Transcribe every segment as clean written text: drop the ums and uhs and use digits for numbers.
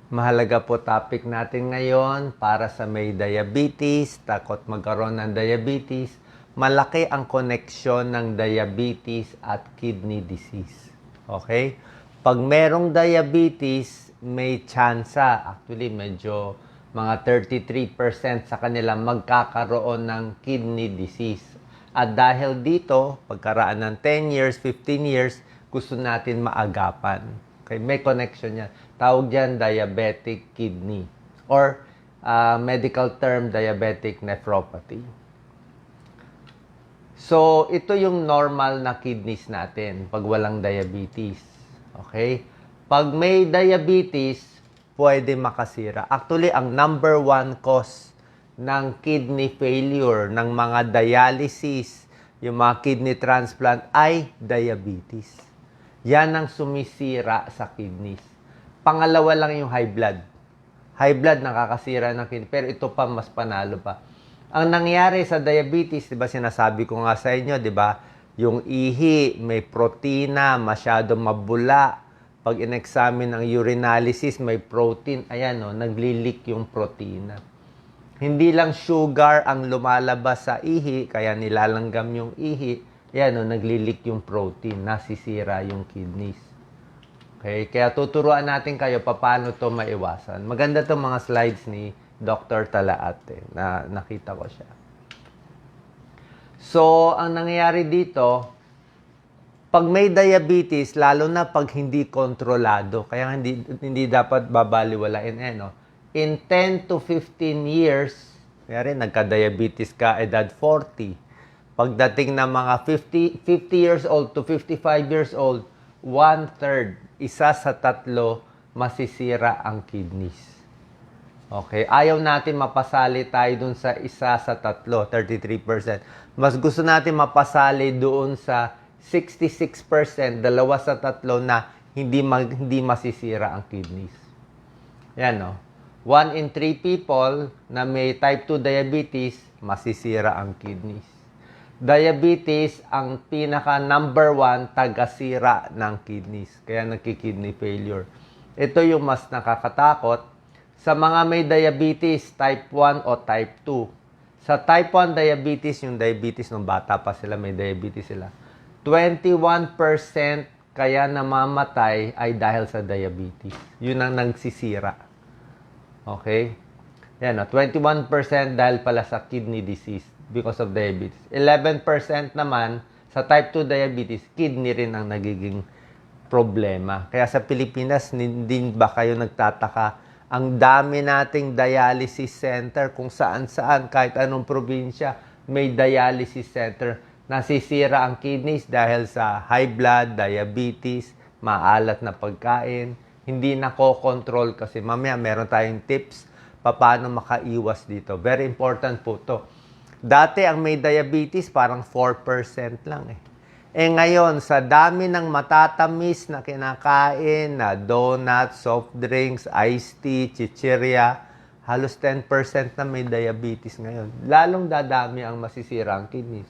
Mahalaga po topic natin ngayon para sa may diabetes, takot magkaroon ng diabetes. Malaki ang koneksyon ng diabetes at kidney disease. Okay? Pag merong diabetes, may tsansa, actually medyo mga 33% sa kanila magkakaroon ng kidney disease. At dahil dito, pagkaraan ng 10 years, 15 years, gusto natin maagapan. Okay, may connection yan. Tawag dyan diabetic kidney or medical term diabetic nephropathy. So, ito yung normal na kidneys natin pag walang diabetes. Okay? Pag may diabetes, pwede makasira. Actually, ang number one cause ng kidney failure, ng mga dialysis, yung mga kidney transplant ay diabetes. Yan ang sumisira sa kidneys. Pangalawa lang yung high blood. High blood nakakasira ng kidney. Pero ito pa, mas panalo pa. Ang nangyari sa diabetes, di ba sinasabi ko nga sa inyo, di ba? Yung ihi, may protina, masyado mabula. Pag in-examine ang urinalysis, may protein. Ayan, no, nagli-leak yung protina. Hindi lang sugar ang lumalabas sa ihi, kaya nilalanggam yung ihi. Yan, no, nagli-leak yung protein, nasisira yung kidneys. Okay? Kaya tuturuan natin kayo paano to maiwasan. Maganda itong mga slides ni Dr. Talaate na nakita ko siya. So, ang nangyayari dito, pag may diabetes, lalo na pag hindi kontrolado, kaya hindi dapat babaliwalain, no? In 10 to 15 years, kaya nagka-diabetes ka edad 40, pagdating ng mga 50 years old to 55 years old, 1/3, isa sa tatlo, masisira ang kidneys. Okay? Ayaw natin mapasali tayo dun sa isa sa tatlo, 33%. Mas gusto natin mapasali doon sa 66%, dalawa sa tatlo na hindi masisira ang kidneys. Yan, no? 1 in 3 people na may type 2 diabetes, masisira ang kidneys. Diabetes ang pinaka number 1 tagasira ng kidneys. Kaya nagki-kidney failure. Ito yung mas nakakatakot sa mga may diabetes type 1 o type 2. Sa type 1 diabetes, yung diabetes nung bata pa sila, may diabetes sila. 21% kaya namamatay ay dahil sa diabetes. Yun ang nagsisira. Okay? Yan, 21% dahil pala sa kidney disease because of diabetes. 11% naman sa type 2 diabetes, kidney rin ang nagiging problema. Kaya sa Pilipinas, hindi ba kayo nagtataka? Ang dami nating dialysis center kung saan-saan, kahit anong probinsya, may dialysis center. Nasisira ang kidneys dahil sa high blood, diabetes, maalat na pagkain. Hindi nako-control kasi mamaya meron tayong tips paano makaiwas dito. Very important po to. Dati ang may diabetes parang 4% lang eh. Eh ngayon, sa dami ng matatamis na kinakain, na donuts, soft drinks, iced tea, chichirya, halos 10% na may diabetes ngayon. Lalong dadami ang masisira ang kidneys.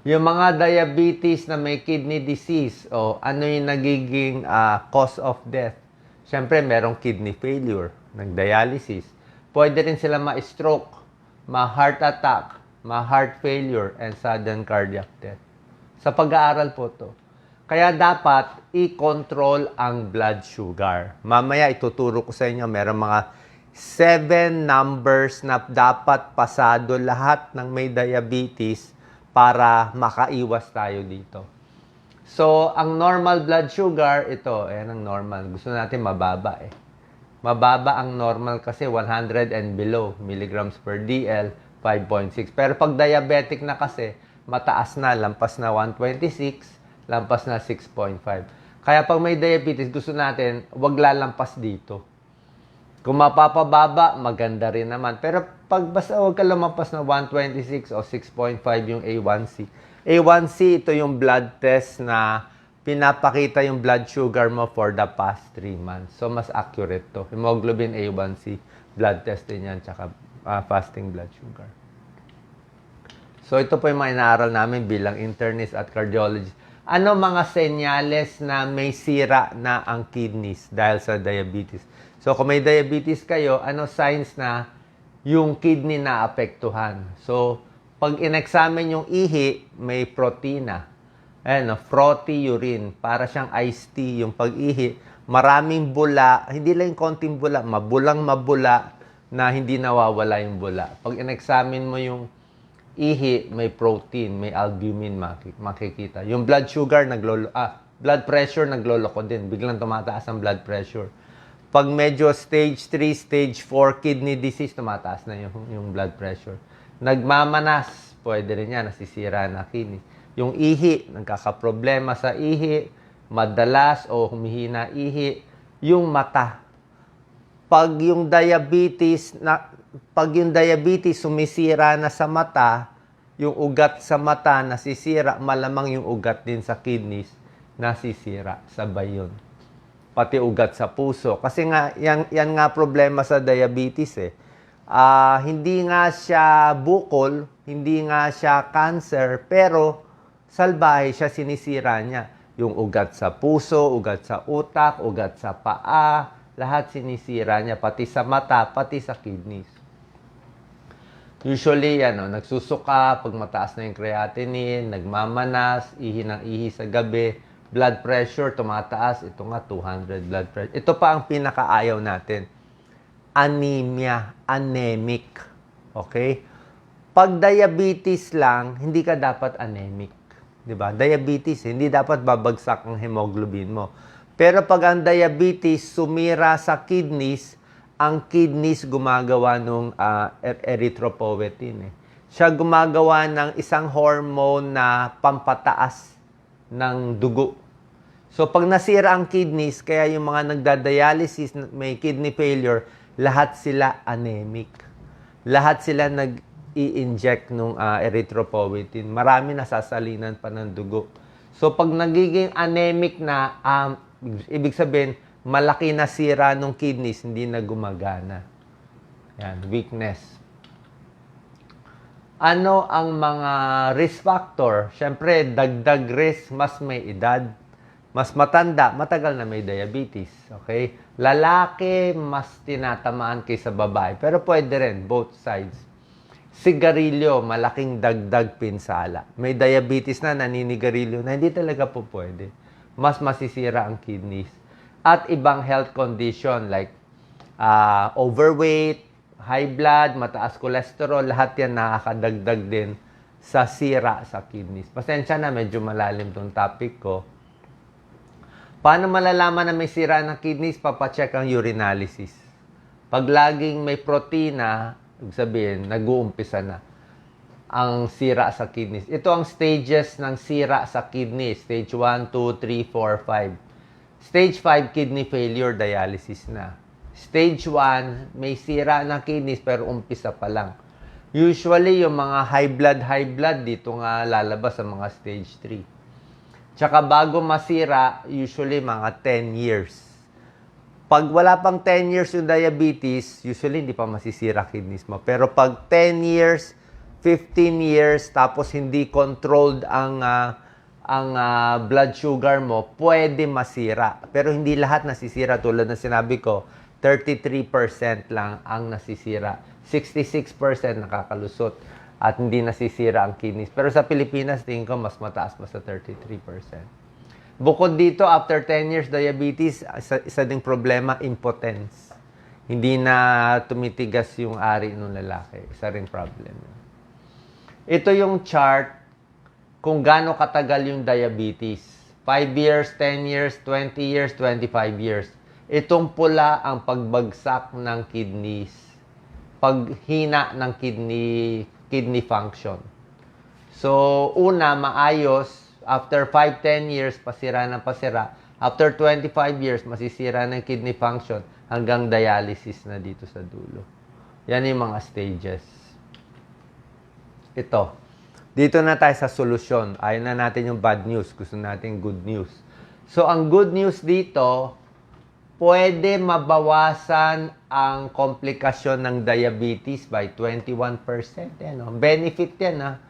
Yung mga diabetes na may kidney disease, ano yung nagiging cause of death? Siyempre, merong kidney failure, nag-dialysis. Pwede rin sila ma-stroke, ma-heart attack, ma-heart failure, and sudden cardiac death. Sa pag-aaral po to. Kaya dapat i-control ang blood sugar. Mamaya ituturo ko sa inyo, meron mga 7 numbers na dapat pasado lahat ng may diabetes para makaiwas tayo dito. So, ang normal blood sugar, ito, ayan ang normal. Gusto natin mababa eh. Mababa ang normal kasi 100 and below milligrams per DL, 5.6. Pero pag diabetic na kasi, mataas na, lampas na 126, lampas na 6.5. Kaya pag may diabetes, gusto natin, wag lalampas dito. Kung mapapababa, maganda rin naman. Pero pag basta wag ka lampas na 126 o 6.5 yung A1C. A1C, ito yung blood test na pinapakita yung blood sugar mo for the past 3 months. So, mas accurate to. Hemoglobin A1C, blood test din yan, tsaka fasting blood sugar. So, ito po yung mga inaaral namin bilang internist at cardiologist. Ano mga senyales na may sira na ang kidneys dahil sa diabetes? So, kung may diabetes kayo, ano signs na yung kidney na apektuhan? So, pag in-examine yung ihi, may protina. Ayan, no? Frothy urine. Para siyang iced tea. Yung pag-ihi, maraming bula. Hindi lang yung konting bula. Mabulang mabula na hindi nawawala yung bula. Pag in-examine mo yung ihi, may protein, may albumin makikita. Yung blood sugar, blood pressure, nagloloko din. Biglang tumataas ang blood pressure. Pag medyo stage 3, stage 4 kidney disease, tumataas na yung blood pressure. Nagmamanas, pwede rin yan, nasisira na kidney. Yung ihi, nagkakaproblema sa ihi, madalas o humihina ihi. Yung mata. Pag yung diabetes sumisira na sa mata, yung ugat sa mata nasisira, malamang yung ugat din sa kidneys nasisira, sabay yun. Pati ugat sa puso. Kasi nga, yan nga problema sa diabetes eh. Hindi nga siya bukol, hindi nga siya cancer, pero salbahe siya, sinisira niya. Yung ugat sa puso, ugat sa utak, ugat sa paa, lahat sinisira niya, pati sa mata, pati sa kidneys. Usually, nagsusuka, pag mataas na yung creatinine, nagmamanas, ihi ng ihi sa gabi, blood pressure, tumataas, ito nga, 200 blood pressure. Ito pa ang pinakaayaw natin. Anemia, anemic. Okay? Pag diabetes lang, hindi ka dapat anemic. Diba? Diabetes, hindi dapat babagsak ang hemoglobin mo. Pero pag ang diabetes sumira sa kidneys, ang kidneys gumagawa ng erythropoietin. Siya gumagawa ng isang hormone na pampataas ng dugo. So, pag nasira ang kidneys, kaya yung mga nagda-dialysis, may kidney failure, lahat sila anemic. Lahat sila nag-i-inject ng erythropoietin. Marami nasasalinan pa ng dugo. So, pag nagiging anemic na, ibig sabihin, malaki na sira ng kidneys, hindi na gumagana. Yan, weakness. Ano ang mga risk factor? Siyempre, dagdag risk, mas may edad. Mas matanda, matagal na may diabetes. Okay? Lalaki, mas tinatamaan kaysa babae. Pero pwede rin, both sides. Sigarilyo, malaking dagdag pinsala. May diabetes na, naninigarilyo na, hindi talaga po pwede. Mas masisira ang kidneys. At ibang health condition like overweight, high blood, mataas cholesterol, lahat yan nakakadagdag din sa sira sa kidneys. Pasensya na, medyo malalim tong topic ko. Paano malalaman na may sira ng kidneys? Papacheck ang urinalysis. Pag laging may protina, ibig sabihin, nag-uumpisa na ang sira sa kidneys. Ito ang stages ng sira sa kidneys. Stage 1, 2, 3, 4, 5. Stage 5, kidney failure, dialysis na. Stage 1, may sira ng kidneys pero umpisa pa lang. Usually, yung mga high blood, dito nga lalabas sa mga stage 3. Tsaka bago masira, usually mga 10 years. Pag wala pang 10 years yung diabetes, usually hindi pa masisira kidneys mo. Pero pag 10 years, 15 years, tapos hindi controlled ang blood sugar mo, pwede masira. Pero hindi lahat nasisira. Tulad na sinabi ko, 33% lang ang nasisira. 66% nakakalusot. At hindi nasisira ang kidneys. Pero sa Pilipinas, tingin ko mas mataas pa sa 33%. Bukod dito, after 10 years diabetes, isa ding problema, impotence. Hindi na tumitigas yung ari ng lalaki. Isa ring problem. Ito yung chart kung gaano katagal yung diabetes. 5 years, 10 years, 20 years, 25 years. Itong pula ang pagbagsak ng kidneys. Paghina ng kidney function. So, una, maayos. After 5-10 years, pasira na pasira. After 25 years, masisira ng kidney function hanggang dialysis na dito sa dulo. Yan yung mga stages. Ito. Dito na tayo sa solusyon. Ayaw na natin yung bad news. Gusto natin good news. So, ang good news dito, pwede mabawasan ang komplikasyon ng diabetes by 21%. Benefit yan, ha?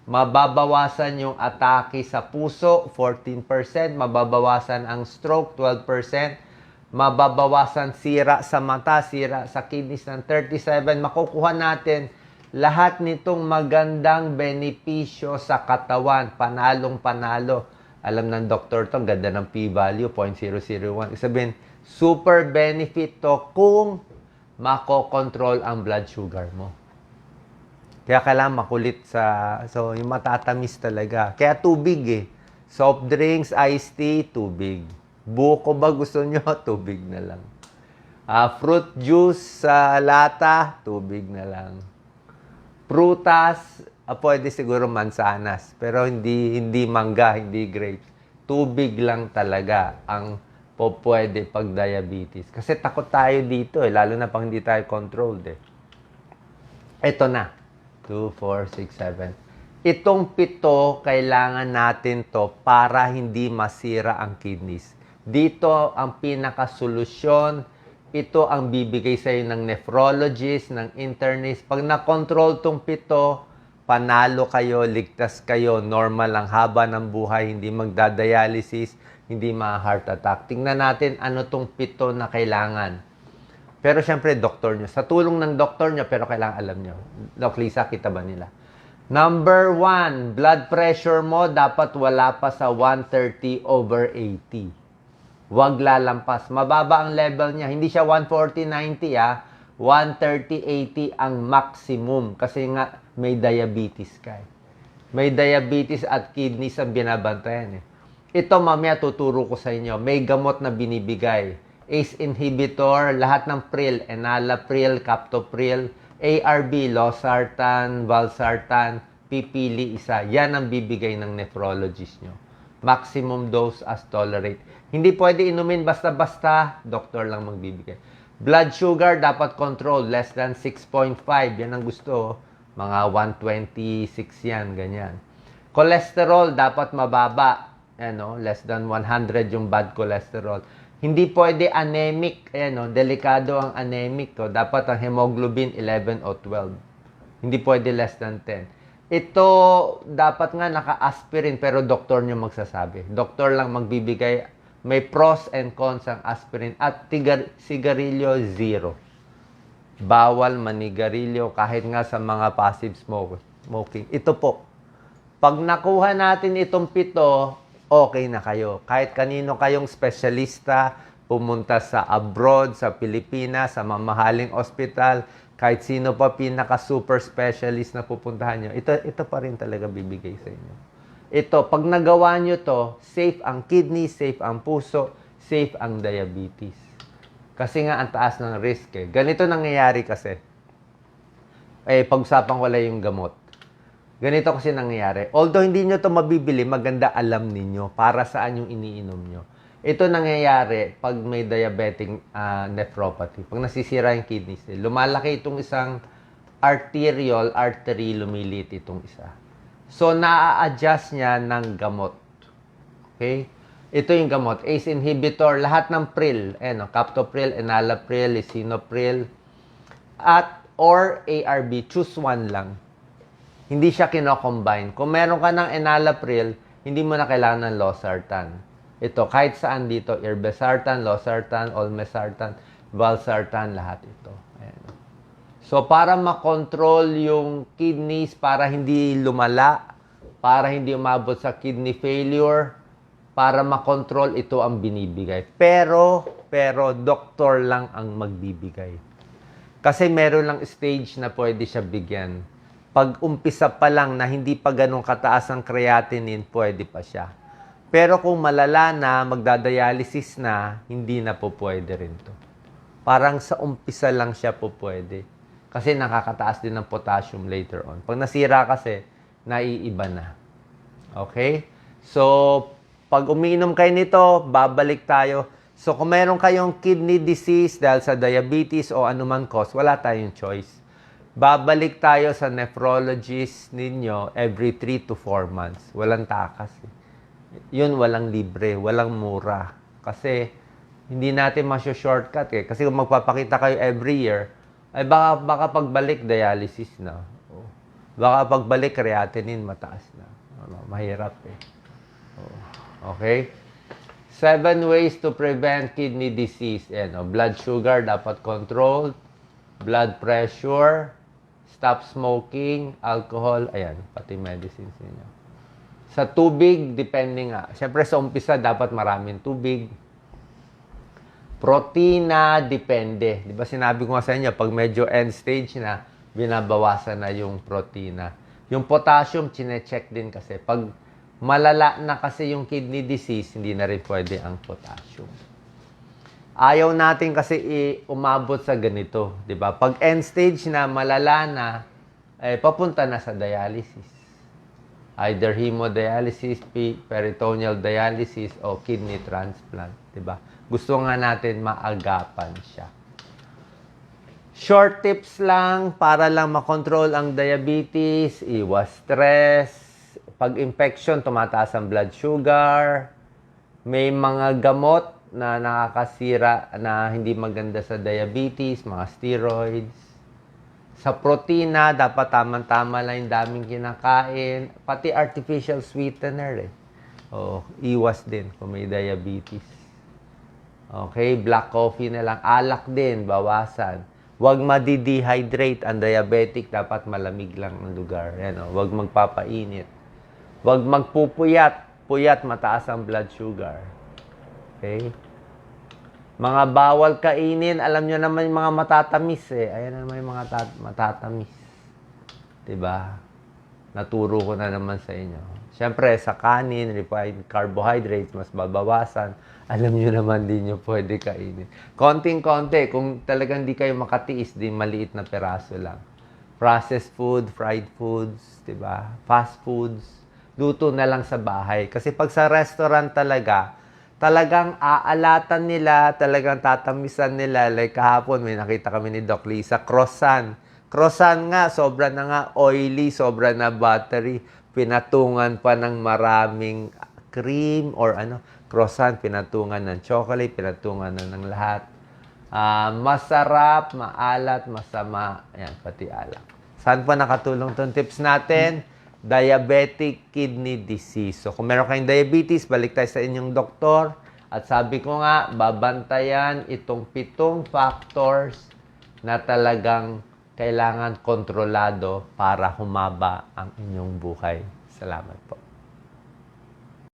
Mababawasan yung atake sa puso, 14%. Mababawasan ang stroke, 12%. Mababawasan sira sa mata, sira sa kidneys ng 37%. Makukuha natin lahat nitong magandang benepisyo sa katawan. Panalong panalo. Alam ng doktor to, ganda ng p-value, 0.001. Sabihin, super benefit to kung makokontrol ang blood sugar mo. Kaya kailangan makulit so yung matatamis talaga. Kaya tubig eh. Soft drinks, iced tea, tubig. Buko ba gusto nyo? Tubig na lang. Fruit juice sa lata, tubig na lang. Prutas, pwede siguro mansanas. Pero hindi mangga, hindi grapes. Tubig lang talaga ang pwede pag diabetes. Kasi takot tayo dito eh. Lalo na pag hindi tayo controlled eh. Ito na. 2, 4, 6, 7. Itong 7, kailangan natin to para hindi masira ang kidneys. Dito ang pinakasolusyon. Ito ang bibigay sa iyo ng nephrologist, ng internist. Pag na-control tong 7, panalo kayo, ligtas kayo, normal ang haba ng buhay, hindi magdadialysis, hindi ma-heart attack. Tingnan natin ano tong 7 na kailangan. Pero syempre, doktor nyo. Sa tulong ng doktor nyo, pero kailangan alam nyo. Doc Lisa, kita ba nila? Number 1, blood pressure mo dapat wala pa sa 130/80. Huwag lalampas. Mababa ang level niya. Hindi siya 140/90 ah. 130/80 ang maximum. Kasi nga, may diabetes ka eh. May diabetes at kidneys ang binabantayan eh. Ito mamaya tuturo ko sa inyo. May gamot na binibigay. ACE inhibitor, lahat ng pril, enalapril, captopril, ARB, losartan, valsartan, pipili isa. Yan ang bibigay ng nephrologist nyo. Maximum dose as tolerate. Hindi pwede inumin basta-basta, doktor lang magbibigay. Blood sugar dapat control, less than 6.5. Yan ang gusto. Mga 126 yan, ganyan. Cholesterol dapat mababa. Ano, less than 100 yung bad cholesterol. Hindi pwede anemic. Ayan, delikado ang anemic. Dapat ang hemoglobin 11 o 12. Hindi pwede less than 10. Ito, dapat nga naka-aspirin, pero doktor nyo magsasabi. Doktor lang magbibigay. May pros and cons ang aspirin. At sigarilyo, 0. Bawal manigarilyo kahit nga sa mga passive smoking. Ito po. Pag nakuha natin itong 7, okay na kayo. Kahit kanino kayong specialista, pumunta sa abroad, sa Pilipinas, sa mamahaling ospital, kahit sino pa pinaka-super specialist na pupuntahan nyo, ito pa rin talaga bibigay sa inyo. Ito, pag nagawa nyo to, safe ang kidney, safe ang puso, safe ang diabetes. Kasi nga, ang taas ng risk eh. Ganito nangyayari kasi. Pag-usapan ko lang yung gamot. Ganito kasi nangyayari. Although hindi nyo ito mabibili, maganda alam ninyo para saan yung iniinom nyo. Ito nangyayari pag may diabetic nephropathy. Pag nasisira yung kidneys, lumalaki itong isang artery, lumilit itong isa. So, na-adjust niya ng gamot. Okay? Ito yung gamot. ACE inhibitor, lahat ng pril. Captopril, enalapril, lisinopril, or ARB. Choose one lang. Hindi siya kino-combine. Kung meron ka ng enalapril, hindi mo na kailangan ng losartan. Ito, kahit saan dito, irbesartan, losartan, olmesartan, valsartan, lahat ito. Ayan. So, para makontrol yung kidneys, para hindi lumala, para hindi umabot sa kidney failure, para makontrol, ito ang binibigay. Pero, doktor lang ang magbibigay. Kasi meron lang stage na pwede siya bigyan. Pag umpisa pa lang na hindi pa ganun kataas ang creatinine, pwede pa siya. Pero kung malala na, magdadialysis na, hindi na po pwede rin to. Parang sa umpisa lang siya po pwede. Kasi nakakataas din ng potassium later on. Pag nasira kasi, naiiba na. Okay? So, pag umiinom kayo nito, babalik tayo. So, kung meron kayong kidney disease dahil sa diabetes o anuman cause, wala tayong choice. Babalik tayo sa nephrologist ninyo every 3 to 4 months. Walang takas. Yun, walang libre, walang mura. Kasi, hindi natin masyo-shortcut eh. Kasi kung magpapakita kayo every year, ay baka pagbalik, dialysis na. Baka pagbalik, creatinine mataas na. Mahirap eh. Okay? 7 ways to prevent kidney disease. Blood sugar dapat controlled. Blood pressure. Stop smoking. Alcohol. Ayan, pati medicines ninyo. Sa tubig, depende nga. Siyempre sa umpisa, dapat maraming tubig. Protina, depende. Di ba sinabi ko nga sa inyo, pag medyo end stage na, binabawasan na yung protina. Yung potassium, chinecheck din kasi. Pag malala na kasi yung kidney disease, hindi na rin pwede ang potassium. Ayaw natin kasi umabot sa ganito. Di ba? Pag end stage na, malala na, papunta na sa dialysis. Either hemodialysis, peritoneal dialysis, o kidney transplant. Di ba? Gusto nga natin maagapan siya. Short tips lang para lang makontrol ang diabetes, iwas stress, pag infection, tumataas ang blood sugar, may mga gamot na nakakasira na hindi maganda sa diabetes, mga steroids. Sa protina, dapat tamang-tama lang yung daming kinakain, pati artificial sweetener iwas din kung may diabetes. Okay, black coffee na lang, alak din, bawasan. Huwag madi-dehydrate. Ang diabetic, dapat malamig lang ang lugar. Huwag magpapainit. Huwag magpupuyat. Puyat, mataas ang blood sugar. Okay? Mga bawal kainin, alam nyo naman yung mga matatamis Ayan naman yung mga matatamis. Diba? Naturo ko na naman sa inyo. Siyempre, sa kanin, refined carbohydrates, mas babawasan. Alam nyo naman, di nyo pwede kainin. Konting-konti, kung talagang di kayo makatiis, di maliit na peraso lang. Processed food, fried foods, diba? Fast foods, luto na lang sa bahay. Kasi pag sa restaurant talagang aalatan nila, talagang tatamisan nila. Like kahapon, may nakita kami ni Doc Lisa, croissant. Croissant nga, sobra na nga oily, sobra na buttery. Pinatungan pa ng maraming cream or croissant, pinatungan ng chocolate, pinatungan na ng lahat. Masarap, maalat, masama, ayan, pati alak. Saan pa nakatulong itong tips natin? Diabetic kidney disease. So, kung meron kayong diabetes, balik tayo sa inyong doktor. At sabi ko nga, babantayan itong 7 factors na talagang kailangan kontrolado para humaba ang inyong buhay. Salamat po.